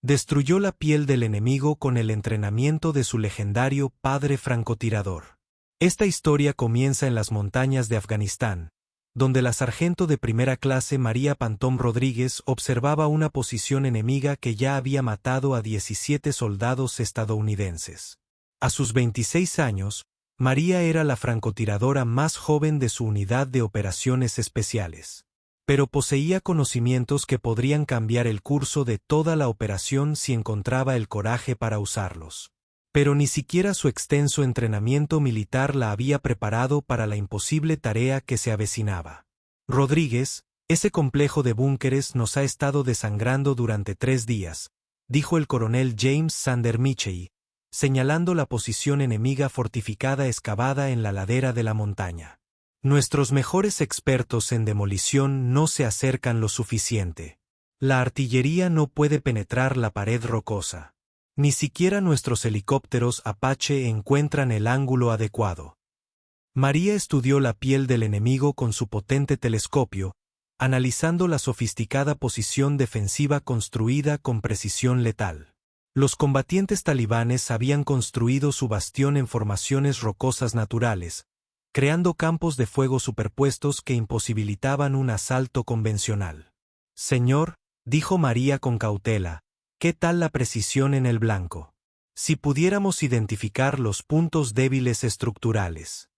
Destruyó la piel del enemigo con el entrenamiento de su legendario padre francotirador. Esta historia comienza en las montañas de Afganistán, donde la sargento de primera clase María Pantón Rodríguez observaba una posición enemiga que ya había matado a 17 soldados estadounidenses. A sus 26 años, María era la francotiradora más joven de su unidad de operaciones especiales. Pero poseía conocimientos que podrían cambiar el curso de toda la operación si encontraba el coraje para usarlos. Pero ni siquiera su extenso entrenamiento militar la había preparado para la imposible tarea que se avecinaba. Rodríguez, ese complejo de búnkeres nos ha estado desangrando durante 3 días, dijo el coronel James Sander Michey, señalando la posición enemiga fortificada excavada en la ladera de la montaña. Nuestros mejores expertos en demolición no se acercan lo suficiente. La artillería no puede penetrar la pared rocosa. Ni siquiera nuestros helicópteros Apache encuentran el ángulo adecuado. María estudió la piel del enemigo con su potente telescopio, analizando la sofisticada posición defensiva construida con precisión letal. Los combatientes talibanes habían construido su bastión en formaciones rocosas naturales, creando campos de fuego superpuestos que imposibilitaban un asalto convencional. Señor, dijo María con cautela, ¿qué tal la precisión en el blanco? Si pudiéramos identificar los puntos débiles estructurales.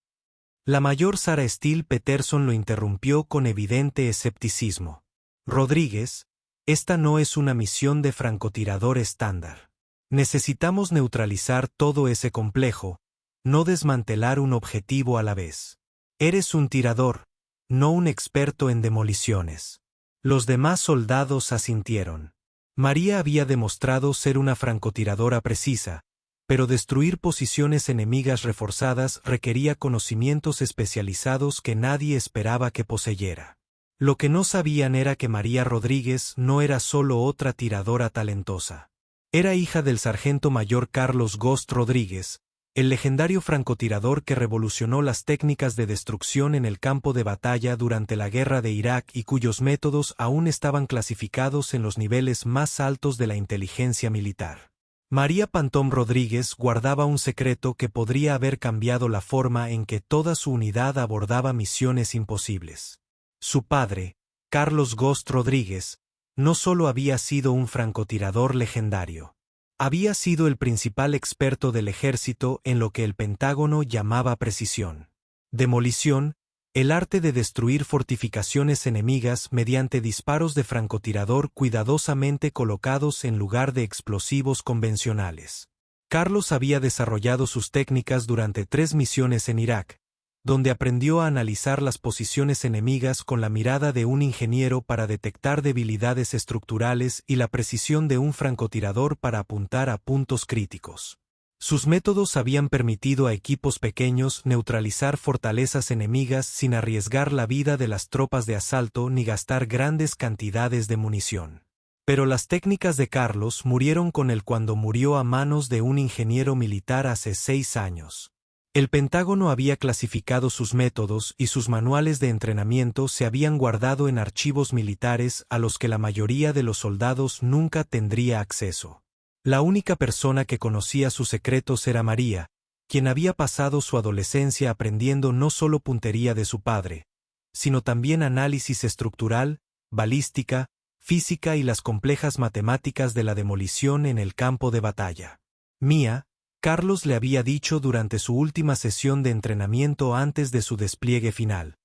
La mayor Sarah Steele Peterson lo interrumpió con evidente escepticismo. Rodríguez, esta no es una misión de francotirador estándar. Necesitamos neutralizar todo ese complejo, no desmantelar un objetivo a la vez. Eres un tirador, no un experto en demoliciones. Los demás soldados asintieron. María había demostrado ser una francotiradora precisa, pero destruir posiciones enemigas reforzadas requería conocimientos especializados que nadie esperaba que poseyera. Lo que no sabían era que María Rodríguez no era solo otra tiradora talentosa. Era hija del sargento mayor Carlos Ghost Rodríguez, el legendario francotirador que revolucionó las técnicas de destrucción en el campo de batalla durante la guerra de Irak y cuyos métodos aún estaban clasificados en los niveles más altos de la inteligencia militar. María Pantón Rodríguez guardaba un secreto que podría haber cambiado la forma en que toda su unidad abordaba misiones imposibles. Su padre, Carlos Ghost Rodríguez, no solo había sido un francotirador legendario. Había sido el principal experto del ejército en lo que el Pentágono llamaba precisión. Demolición, el arte de destruir fortificaciones enemigas mediante disparos de francotirador cuidadosamente colocados en lugar de explosivos convencionales. Carlos había desarrollado sus técnicas durante 3 misiones en Irak, donde aprendió a analizar las posiciones enemigas con la mirada de un ingeniero para detectar debilidades estructurales y la precisión de un francotirador para apuntar a puntos críticos. Sus métodos habían permitido a equipos pequeños neutralizar fortalezas enemigas sin arriesgar la vida de las tropas de asalto ni gastar grandes cantidades de munición. Pero las técnicas de Carlos murieron con él cuando murió a manos de un ingeniero militar hace 6 años. El Pentágono había clasificado sus métodos y sus manuales de entrenamiento se habían guardado en archivos militares a los que la mayoría de los soldados nunca tendría acceso. La única persona que conocía sus secretos era María, quien había pasado su adolescencia aprendiendo no solo puntería de su padre, sino también análisis estructural, balística, física y las complejas matemáticas de la demolición en el campo de batalla. Mía, Carlos le había dicho durante su última sesión de entrenamiento antes de su despliegue final.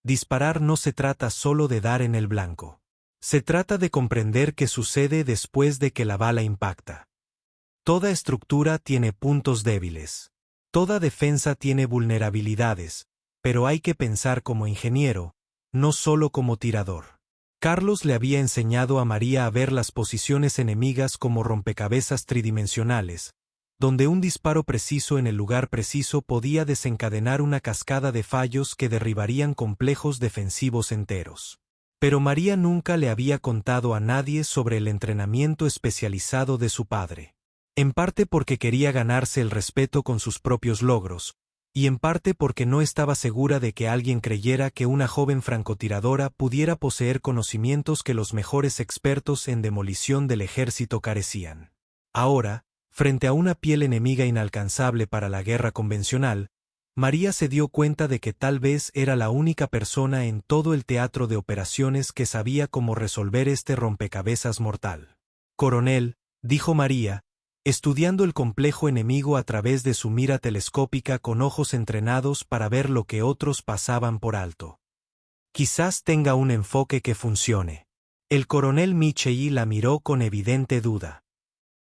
Disparar no se trata solo de dar en el blanco. Se trata de comprender qué sucede después de que la bala impacta. Toda estructura tiene puntos débiles. Toda defensa tiene vulnerabilidades, pero hay que pensar como ingeniero, no solo como tirador. Carlos le había enseñado a María a ver las posiciones enemigas como rompecabezas tridimensionales, donde un disparo preciso en el lugar preciso podía desencadenar una cascada de fallos que derribarían complejos defensivos enteros. Pero María nunca le había contado a nadie sobre el entrenamiento especializado de su padre. En parte porque quería ganarse el respeto con sus propios logros, y en parte porque no estaba segura de que alguien creyera que una joven francotiradora pudiera poseer conocimientos que los mejores expertos en demolición del ejército carecían. Ahora, frente a una piel enemiga inalcanzable para la guerra convencional, María se dio cuenta de que tal vez era la única persona en todo el teatro de operaciones que sabía cómo resolver este rompecabezas mortal. «Coronel», dijo María, estudiando el complejo enemigo a través de su mira telescópica con ojos entrenados para ver lo que otros pasaban por alto. «Quizás tenga un enfoque que funcione». El coronel Micheli la miró con evidente duda.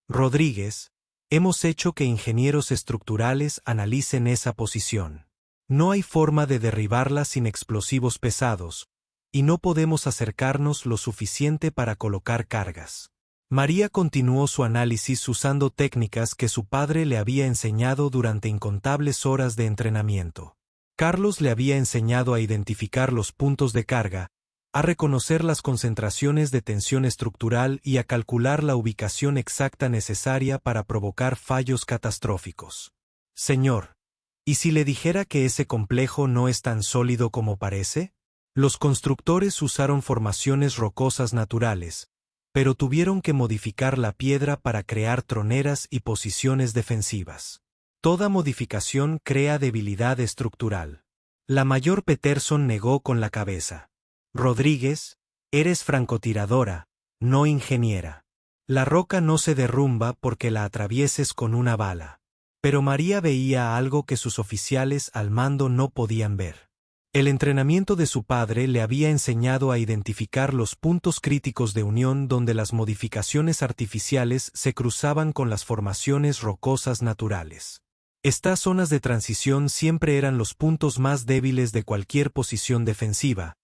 «Rodríguez, hemos hecho que ingenieros estructurales analicen esa posición. No hay forma de derribarla sin explosivos pesados, y no podemos acercarnos lo suficiente para colocar cargas». María continuó su análisis usando técnicas que su padre le había enseñado durante incontables horas de entrenamiento. Carlos le había enseñado a identificar los puntos de carga, a reconocer las concentraciones de tensión estructural y a calcular la ubicación exacta necesaria para provocar fallos catastróficos. «Señor, ¿y si le dijera que ese complejo no es tan sólido como parece?» Los constructores usaron formaciones rocosas naturales, pero tuvieron que modificar la piedra para crear troneras y posiciones defensivas. Toda modificación crea debilidad estructural. La mayor Peterson negó con la cabeza. «Rodríguez, eres francotiradora, no ingeniera. La roca no se derrumba porque la atravieses con una bala». Pero María veía algo que sus oficiales al mando no podían ver. El entrenamiento de su padre le había enseñado a identificar los puntos críticos de unión donde las modificaciones artificiales se cruzaban con las formaciones rocosas naturales. Estas zonas de transición siempre eran los puntos más débiles de cualquier posición defensiva,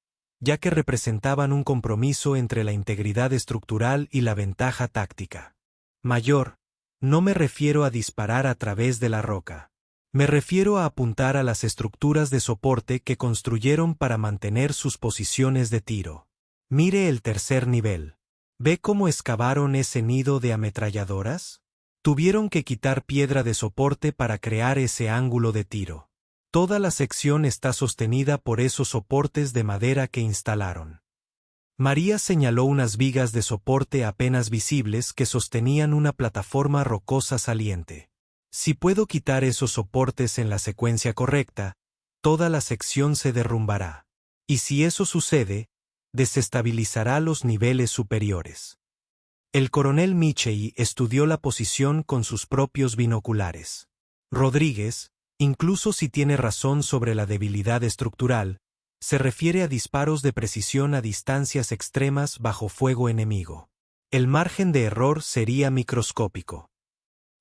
ya que representaban un compromiso entre la integridad estructural y la ventaja táctica. «Mayor, no me refiero a disparar a través de la roca. Me refiero a apuntar a las estructuras de soporte que construyeron para mantener sus posiciones de tiro. Mire el tercer nivel. ¿Ve cómo excavaron ese nido de ametralladoras? Tuvieron que quitar piedra de soporte para crear ese ángulo de tiro. Toda la sección está sostenida por esos soportes de madera que instalaron». María señaló unas vigas de soporte apenas visibles que sostenían una plataforma rocosa saliente. «Si puedo quitar esos soportes en la secuencia correcta, toda la sección se derrumbará. Y si eso sucede, desestabilizará los niveles superiores». El coronel Micheli estudió la posición con sus propios binoculares. «Rodríguez, incluso si tiene razón sobre la debilidad estructural, se refiere a disparos de precisión a distancias extremas bajo fuego enemigo. El margen de error sería microscópico».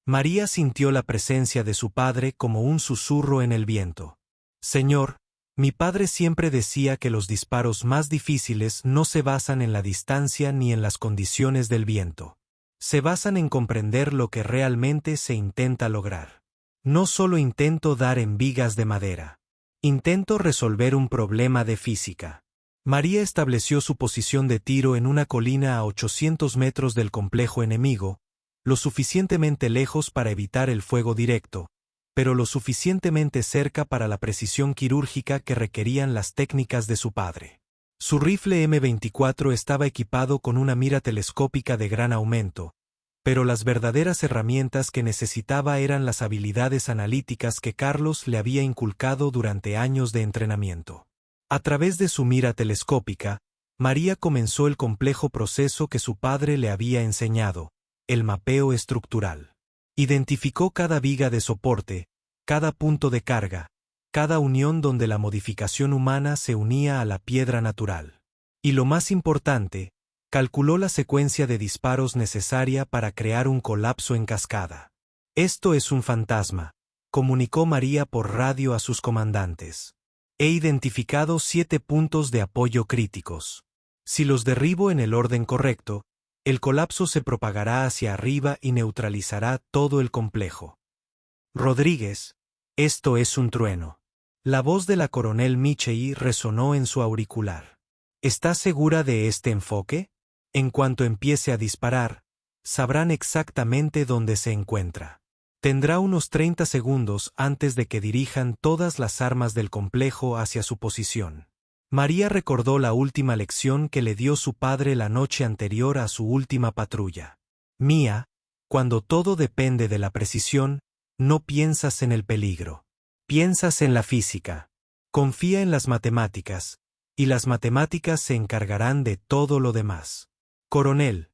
María sintió la presencia de su padre como un susurro en el viento. «Señor, mi padre siempre decía que los disparos más difíciles no se basan en la distancia ni en las condiciones del viento. Se basan en comprender lo que realmente se intenta lograr. No solo intento dar en vigas de madera. Intento resolver un problema de física». María estableció su posición de tiro en una colina a 800 metros del complejo enemigo, lo suficientemente lejos para evitar el fuego directo, pero lo suficientemente cerca para la precisión quirúrgica que requerían las técnicas de su padre. Su rifle M24 estaba equipado con una mira telescópica de gran aumento, pero las verdaderas herramientas que necesitaba eran las habilidades analíticas que Carlos le había inculcado durante años de entrenamiento. A través de su mira telescópica, María comenzó el complejo proceso que su padre le había enseñado: el mapeo estructural. Identificó cada viga de soporte, cada punto de carga, cada unión donde la modificación humana se unía a la piedra natural. Y lo más importante, calculó la secuencia de disparos necesaria para crear un colapso en cascada. «Esto es un fantasma», comunicó María por radio a sus comandantes. «He identificado 7 puntos de apoyo críticos. Si los derribo en el orden correcto, el colapso se propagará hacia arriba y neutralizará todo el complejo». «Rodríguez, esto es un trueno». La voz de la coronel Micheli resonó en su auricular. «¿Estás segura de este enfoque? En cuanto empiece a disparar, sabrán exactamente dónde se encuentra». Tendrá unos 30 segundos antes de que dirijan todas las armas del complejo hacia su posición. María recordó la última lección que le dio su padre la noche anterior a su última patrulla. Mía, cuando todo depende de la precisión, no piensas en el peligro. Piensas en la física. Confía en las matemáticas, y las matemáticas se encargarán de todo lo demás. Coronel,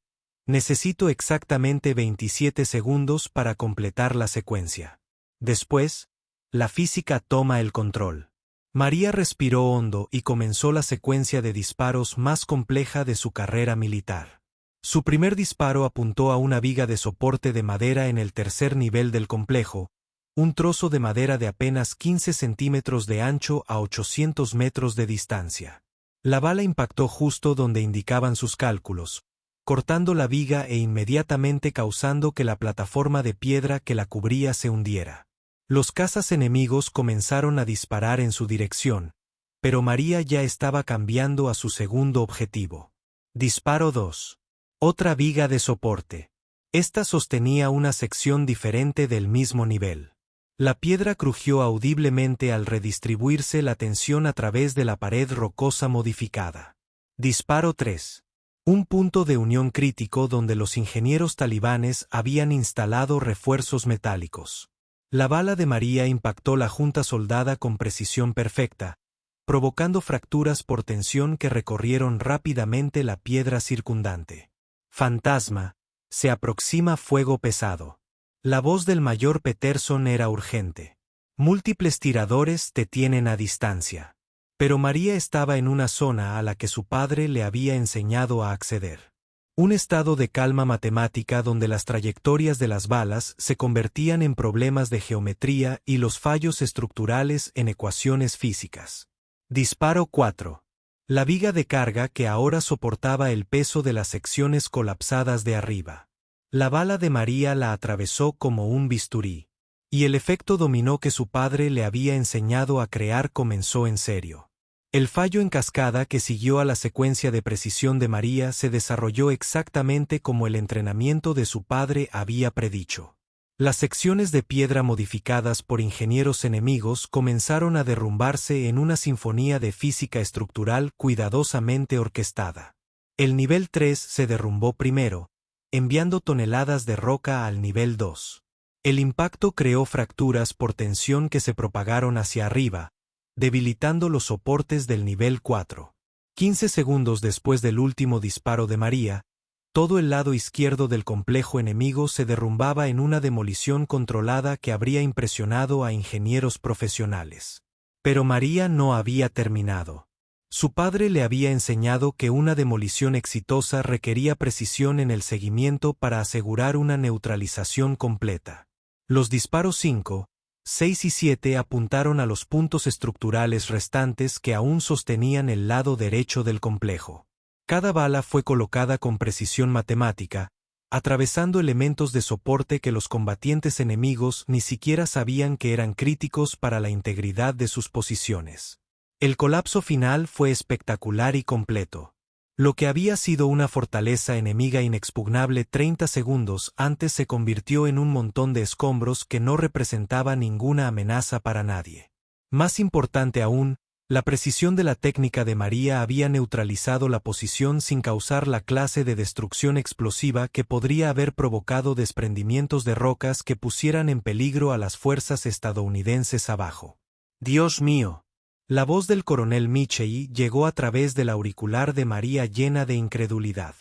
necesito exactamente 27 segundos para completar la secuencia. Después, la física toma el control. María respiró hondo y comenzó la secuencia de disparos más compleja de su carrera militar. Su primer disparo apuntó a una viga de soporte de madera en el tercer nivel del complejo, un trozo de madera de apenas 15 centímetros de ancho a 800 metros de distancia. La bala impactó justo donde indicaban sus cálculos, cortando la viga e inmediatamente causando que la plataforma de piedra que la cubría se hundiera. Los cazas enemigos comenzaron a disparar en su dirección, pero María ya estaba cambiando a su segundo objetivo. Disparo 2. Otra viga de soporte. Esta sostenía una sección diferente del mismo nivel. La piedra crujió audiblemente al redistribuirse la tensión a través de la pared rocosa modificada. Disparo 3. Un punto de unión crítico donde los ingenieros talibanes habían instalado refuerzos metálicos. La bala de María impactó la junta soldada con precisión perfecta, provocando fracturas por tensión que recorrieron rápidamente la piedra circundante. Fantasma, se aproxima fuego pesado. La voz del mayor Peterson era urgente. Múltiples tiradores te tienen a distancia. Pero María estaba en una zona a la que su padre le había enseñado a acceder. Un estado de calma matemática donde las trayectorias de las balas se convertían en problemas de geometría y los fallos estructurales en ecuaciones físicas. Disparo 4. La viga de carga que ahora soportaba el peso de las secciones colapsadas de arriba. La bala de María la atravesó como un bisturí. Y el efecto dominó que su padre le había enseñado a crear comenzó en serio. El fallo en cascada que siguió a la secuencia de precisión de María se desarrolló exactamente como el entrenamiento de su padre había predicho. Las secciones de piedra modificadas por ingenieros enemigos comenzaron a derrumbarse en una sinfonía de física estructural cuidadosamente orquestada. El nivel 3 se derrumbó primero, enviando toneladas de roca al nivel 2. El impacto creó fracturas por tensión que se propagaron hacia arriba, debilitando los soportes del nivel 4. 15 segundos después del último disparo de María, todo el lado izquierdo del complejo enemigo se derrumbaba en una demolición controlada que habría impresionado a ingenieros profesionales. Pero María no había terminado. Su padre le había enseñado que una demolición exitosa requería precisión en el seguimiento para asegurar una neutralización completa. Los disparos 5, 6 y 7 apuntaron a los puntos estructurales restantes que aún sostenían el lado derecho del complejo. Cada bala fue colocada con precisión matemática, atravesando elementos de soporte que los combatientes enemigos ni siquiera sabían que eran críticos para la integridad de sus posiciones. El colapso final fue espectacular y completo. Lo que había sido una fortaleza enemiga inexpugnable 30 segundos antes se convirtió en un montón de escombros que no representaba ninguna amenaza para nadie. Más importante aún, la precisión de la técnica de María había neutralizado la posición sin causar la clase de destrucción explosiva que podría haber provocado desprendimientos de rocas que pusieran en peligro a las fuerzas estadounidenses abajo. «Dios mío». La voz del coronel Michei llegó a través del auricular de María llena de incredulidad.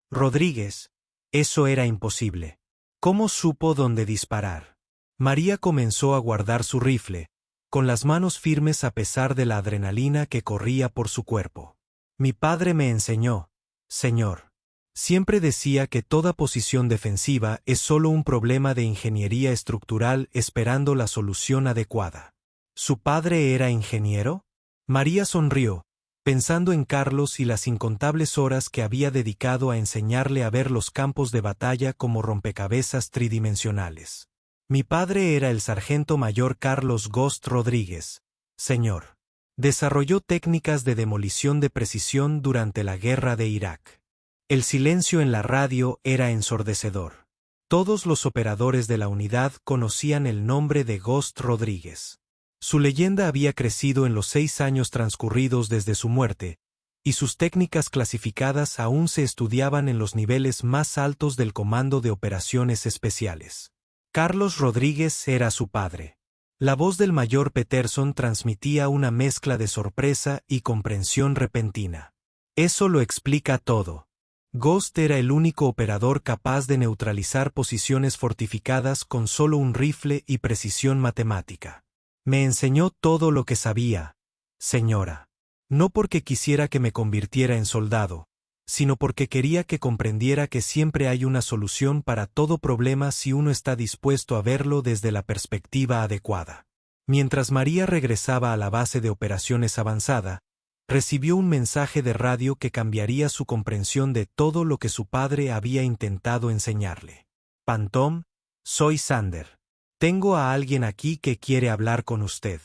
«Rodríguez, eso era imposible. ¿Cómo supo dónde disparar?» María comenzó a guardar su rifle, con las manos firmes a pesar de la adrenalina que corría por su cuerpo. «Mi padre me enseñó, señor. Siempre decía que toda posición defensiva es solo un problema de ingeniería estructural esperando la solución adecuada». ¿Su padre era ingeniero? María sonrió, pensando en Carlos y las incontables horas que había dedicado a enseñarle a ver los campos de batalla como rompecabezas tridimensionales. Mi padre era el sargento mayor Carlos Ghost Rodríguez, señor. Desarrolló técnicas de demolición de precisión durante la guerra de Irak. El silencio en la radio era ensordecedor. Todos los operadores de la unidad conocían el nombre de Ghost Rodríguez. Su leyenda había crecido en los 6 años transcurridos desde su muerte, y sus técnicas clasificadas aún se estudiaban en los niveles más altos del Comando de Operaciones Especiales. Carlos Rodríguez era su padre. La voz del mayor Peterson transmitía una mezcla de sorpresa y comprensión repentina. Eso lo explica todo. Ghost era el único operador capaz de neutralizar posiciones fortificadas con solo un rifle y precisión matemática. Me enseñó todo lo que sabía, señora. No porque quisiera que me convirtiera en soldado, sino porque quería que comprendiera que siempre hay una solución para todo problema si uno está dispuesto a verlo desde la perspectiva adecuada. Mientras María regresaba a la base de operaciones avanzada, recibió un mensaje de radio que cambiaría su comprensión de todo lo que su padre había intentado enseñarle. Phantom, soy Sander. Tengo a alguien aquí que quiere hablar con usted.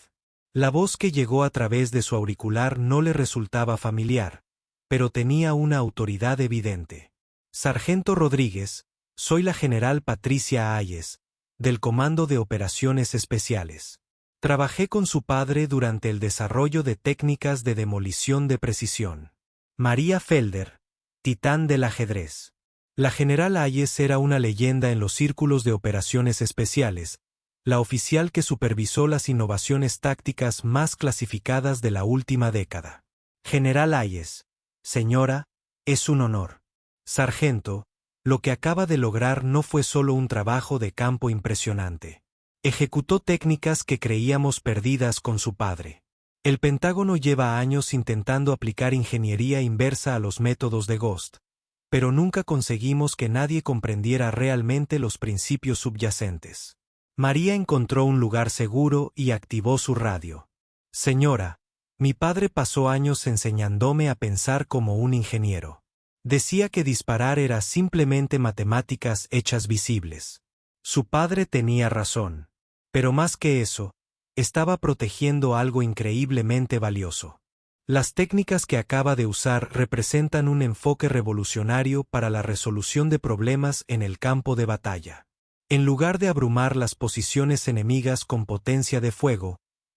La voz que llegó a través de su auricular no le resultaba familiar, pero tenía una autoridad evidente. Sargento Rodríguez, soy la general Patricia Hayes, del Comando de Operaciones Especiales. Trabajé con su padre durante el desarrollo de técnicas de demolición de precisión. María Felder, titán del ajedrez. La general Hayes era una leyenda en los círculos de operaciones especiales, la oficial que supervisó las innovaciones tácticas más clasificadas de la última década. General Hayes, señora, es un honor. Sargento, lo que acaba de lograr no fue solo un trabajo de campo impresionante. Ejecutó técnicas que creíamos perdidas con su padre. El Pentágono lleva años intentando aplicar ingeniería inversa a los métodos de Ghost, pero nunca conseguimos que nadie comprendiera realmente los principios subyacentes. María encontró un lugar seguro y activó su radio. Señora, mi padre pasó años enseñándome a pensar como un ingeniero. Decía que disparar era simplemente matemáticas hechas visibles. Su padre tenía razón. Pero más que eso, estaba protegiendo algo increíblemente valioso. Las técnicas que acaba de usar representan un enfoque revolucionario para la resolución de problemas en el campo de batalla. En lugar de abrumar las posiciones enemigas con potencia de fuego,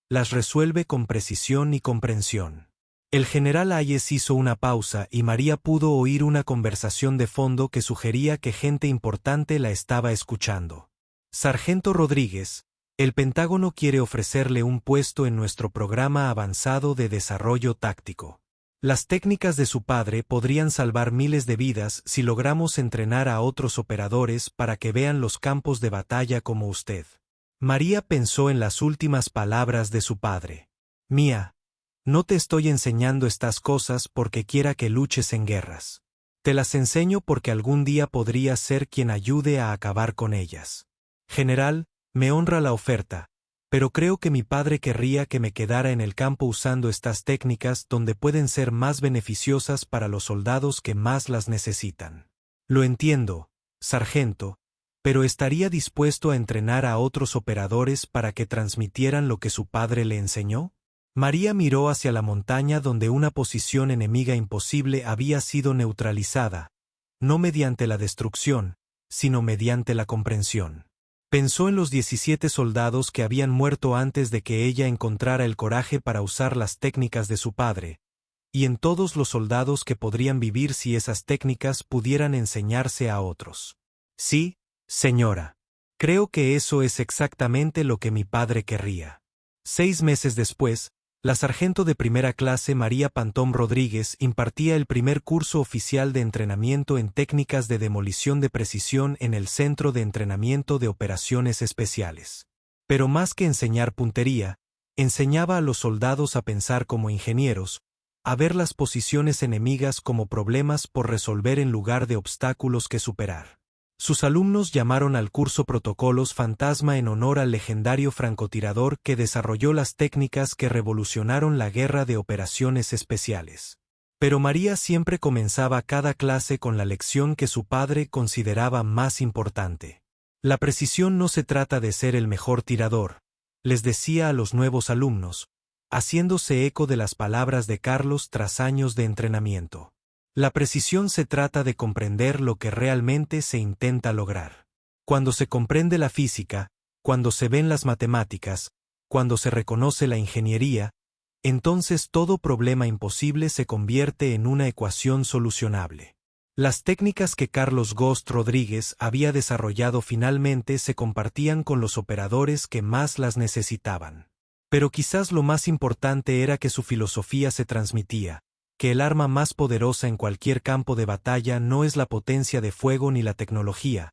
las resuelve con precisión y comprensión. El general Hayes hizo una pausa y María pudo oír una conversación de fondo que sugería que gente importante la estaba escuchando. Sargento Rodríguez, el Pentágono quiere ofrecerle un puesto en nuestro programa avanzado de desarrollo táctico. Las técnicas de su padre podrían salvar miles de vidas si logramos entrenar a otros operadores para que vean los campos de batalla como usted. María pensó en las últimas palabras de su padre. Mía, no te estoy enseñando estas cosas porque quiera que luches en guerras. Te las enseño porque algún día podrías ser quien ayude a acabar con ellas. General, me honra la oferta, pero creo que mi padre querría que me quedara en el campo usando estas técnicas donde pueden ser más beneficiosas para los soldados que más las necesitan. Lo entiendo, sargento, pero ¿estaría dispuesto a entrenar a otros operadores para que transmitieran lo que su padre le enseñó? María miró hacia la montaña donde una posición enemiga imposible había sido neutralizada, no mediante la destrucción, sino mediante la comprensión. Pensó en los 17 soldados que habían muerto antes de que ella encontrara el coraje para usar las técnicas de su padre, y en todos los soldados que podrían vivir si esas técnicas pudieran enseñarse a otros. Sí, señora. Creo que eso es exactamente lo que mi padre querría. 6 meses después, la sargento de primera clase María Phantom Rodríguez impartía el primer curso oficial de entrenamiento en técnicas de demolición de precisión en el Centro de Entrenamiento de Operaciones Especiales. Pero más que enseñar puntería, enseñaba a los soldados a pensar como ingenieros, a ver las posiciones enemigas como problemas por resolver en lugar de obstáculos que superar. Sus alumnos llamaron al curso Protocolos Fantasma en honor al legendario francotirador que desarrolló las técnicas que revolucionaron la guerra de operaciones especiales. Pero María siempre comenzaba cada clase con la lección que su padre consideraba más importante. La precisión no se trata de ser el mejor tirador, les decía a los nuevos alumnos, haciéndose eco de las palabras de Carlos tras años de entrenamiento. La precisión se trata de comprender lo que realmente se intenta lograr. Cuando se comprende la física, cuando se ven las matemáticas, cuando se reconoce la ingeniería, entonces todo problema imposible se convierte en una ecuación solucionable. Las técnicas que Carlos Ghosn Rodríguez había desarrollado finalmente se compartían con los operadores que más las necesitaban. Pero quizás lo más importante era que su filosofía se transmitía, que el arma más poderosa en cualquier campo de batalla no es la potencia de fuego ni la tecnología,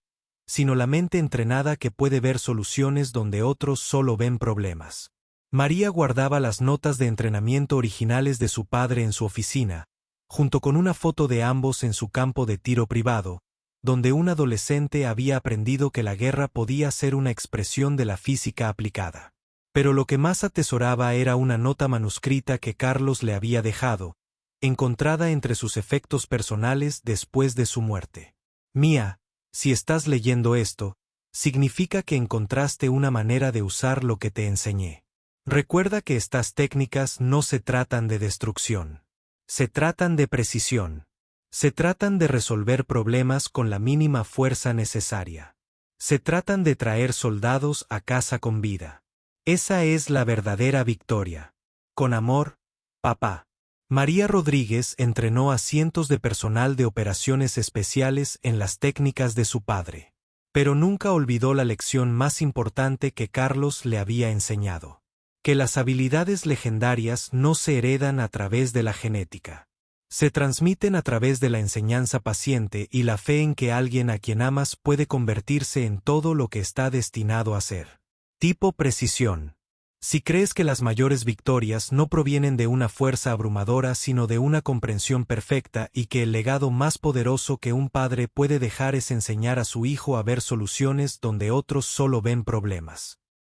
sino la mente entrenada que puede ver soluciones donde otros solo ven problemas. María guardaba las notas de entrenamiento originales de su padre en su oficina, junto con una foto de ambos en su campo de tiro privado, donde un adolescente había aprendido que la guerra podía ser una expresión de la física aplicada. Pero lo que más atesoraba era una nota manuscrita que Carlos le había dejado, encontrada entre sus efectos personales después de su muerte. Mía, si estás leyendo esto, significa que encontraste una manera de usar lo que te enseñé. Recuerda que estas técnicas no se tratan de destrucción. Se tratan de precisión. Se tratan de resolver problemas con la mínima fuerza necesaria. Se tratan de traer soldados a casa con vida. Esa es la verdadera victoria. Con amor, papá. María Rodríguez entrenó a cientos de personal de operaciones especiales en las técnicas de su padre. Pero nunca olvidó la lección más importante que Carlos le había enseñado: que las habilidades legendarias no se heredan a través de la genética. Se transmiten a través de la enseñanza paciente y la fe en que alguien a quien amas puede convertirse en todo lo que está destinado a ser. Tipo precisión. Si crees que las mayores victorias no provienen de una fuerza abrumadora sino de una comprensión perfecta y que el legado más poderoso que un padre puede dejar es enseñar a su hijo a ver soluciones donde otros solo ven problemas.